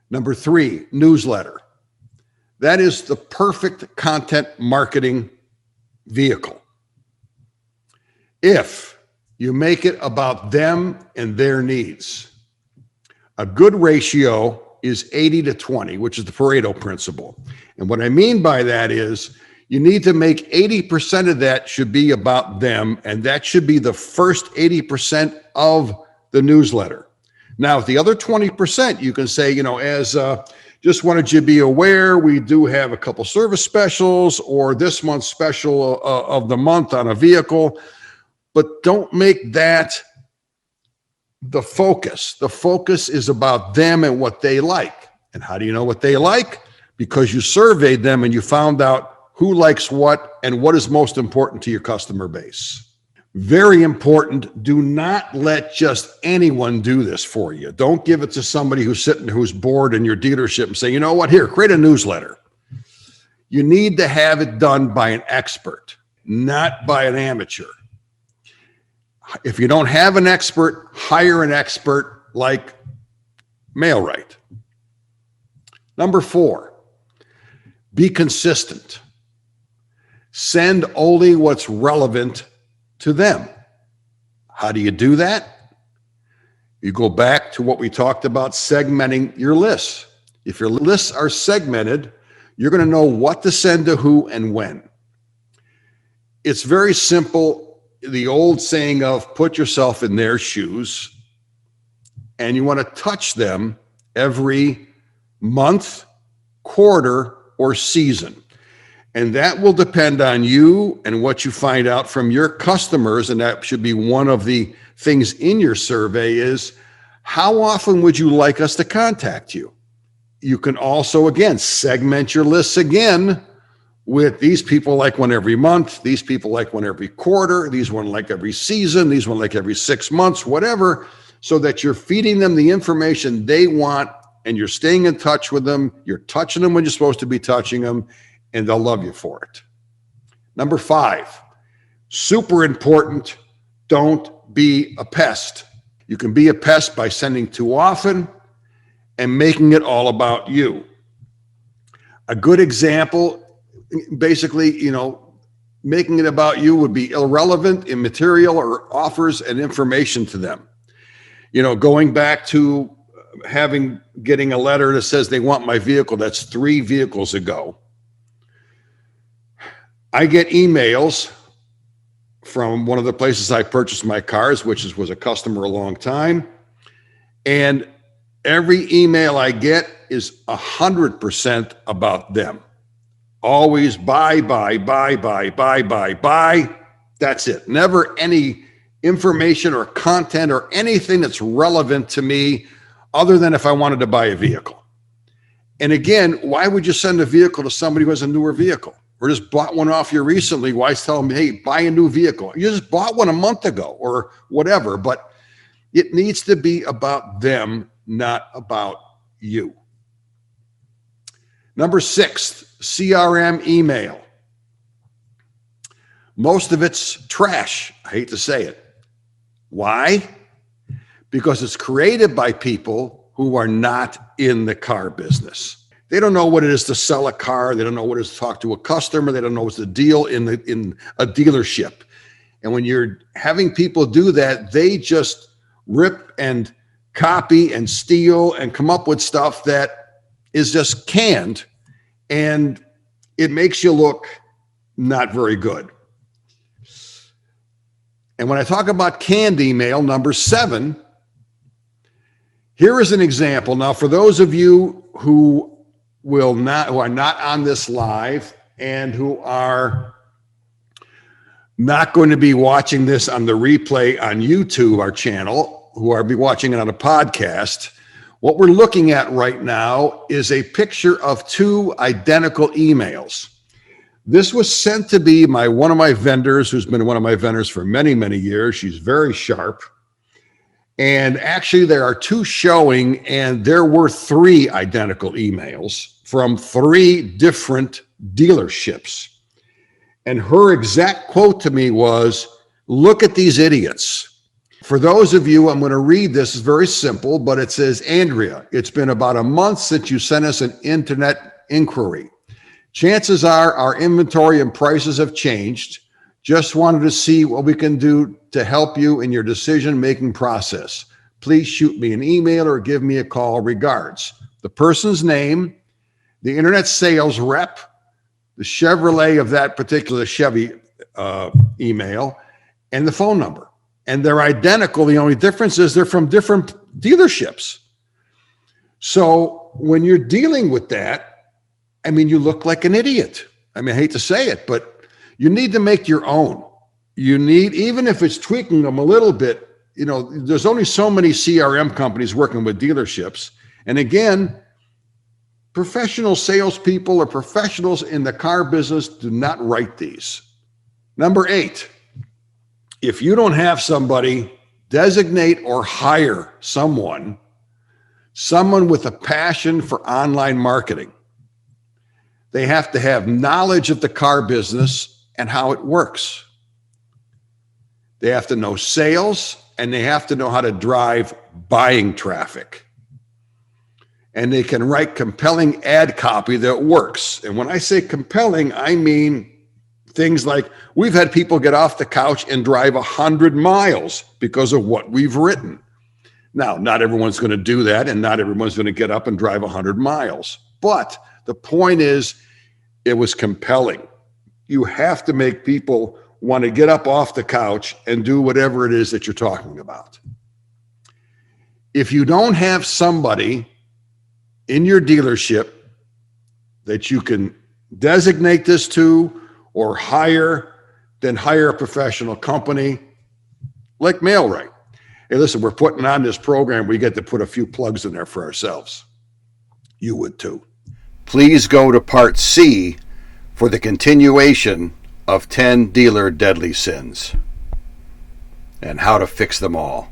Number 3, newsletter. That is the perfect content marketing vehicle. If you make it about them and their needs. A good ratio is 80 to 20, which is the Pareto principle. And what I mean by that is you need to make 80% of that should be about them, and that should be the first 80% of the newsletter. Now, the other 20%, you can say, just wanted you to be aware, we do have a couple service specials or this month's special of the month on a vehicle, but don't make that the focus. The focus is about them and what they like. And how do you know what they like? Because you surveyed them and you found out who likes what and what is most important to your customer base. Very important. Do not let just anyone do this for you. Don't give it to somebody who's bored in your dealership and say, you know what, here, create a newsletter. You need to have it done by an expert, not by an amateur. If you don't have an expert, hire an expert like Mail-Rite. Number 4, be consistent. Send only what's relevant to them. How do you do that? You go back to what we talked about, segmenting your lists. If your lists are segmented, you're going to know what to send to who and when. It's very simple. The old saying of put yourself in their shoes, and you want to touch them every month, quarter, or season. And that will depend on you and what you find out from your customers. And that should be one of the things in your survey is how often would you like us to contact you? You can also, again, segment your lists again with these people like one every month, these people like one every quarter, these one like every season, these one like every 6 months, whatever, so that you're feeding them the information they want and you're staying in touch with them. You're touching them when you're supposed to be touching them, and they'll love you for it. Number 5, super important, don't be a pest. You can be a pest by sending too often and making it all about you. A good example, basically, making it about you would be irrelevant, immaterial, or offers and information to them. Going back to getting a letter that says they want my vehicle, that's 3 vehicles ago. I get emails from one of the places I purchased my cars, which was a customer a long time. And every email I get is 100% about them. Always buy. That's it. Never any information or content or anything that's relevant to me other than if I wanted to buy a vehicle. And again, why would you send a vehicle to somebody who has a newer vehicle? Or just bought one off you recently? Why tell them, hey, buy a new vehicle? You just bought one a month ago or whatever, but it needs to be about them, not about you. Number 6, CRM email. Most of it's trash. I hate to say it. Why? Because it's created by people who are not in the car business. They don't know what it is to sell a car. They don't know what it is to talk to a customer. They don't know what's the deal in a dealership. And when you're having people do that, they just rip and copy and steal and come up with stuff that is just canned, and it makes you look not very good. And when I talk about canned email, number 7, here is an example. Now, for those of you who are not on this live and who are not going to be watching this on the replay on YouTube, our channel, who are be watching it on a podcast, what we're looking at right now is a picture of 2 identical emails. This was sent to be one of my vendors, who's been one of my vendors for many, many years. She's very sharp. And actually there are 2 showing, and there were 3 identical emails from 3 different dealerships. And her exact quote to me was, look at these idiots. For those of you, I'm going to read this. It's very simple, but it says, Andrea, it's been about a month since you sent us an internet inquiry. Chances are our inventory and prices have changed. Just wanted to see what we can do to help you in your decision-making process. Please shoot me an email or give me a call. Regards. The person's name, the internet sales rep, the Chevrolet of that particular Chevy email, and the phone number. And they're identical. The only difference is they're from different dealerships. So when you're dealing with that, I mean, you look like an idiot. I mean, I hate to say it, but you need to make your own. You need, even if it's tweaking them a little bit, you know, there's only so many CRM companies working with dealerships. And again, professional salespeople or professionals in the car business do not write these. Number 8, if you don't have somebody, designate or hire someone with a passion for online marketing. They have to have knowledge of the car business and how it works. They have to know sales, and they have to know how to drive buying traffic. And they can write compelling ad copy that works. And when I say compelling, I mean things like, we've had people get off the couch and drive 100 miles because of what we've written. Now, not everyone's going to do that, and not everyone's going to get up and drive 100 miles. But the point is, it was compelling. You have to make people want to get up off the couch and do whatever it is that you're talking about. If you don't have somebody in your dealership that you can designate this to or hire, then hire a professional company like Mail-Rite. Hey, listen, we're putting on this program. We get to put a few plugs in there for ourselves. You would too. Please go to part C for the continuation of 10 dealer deadly sins and how to fix them all.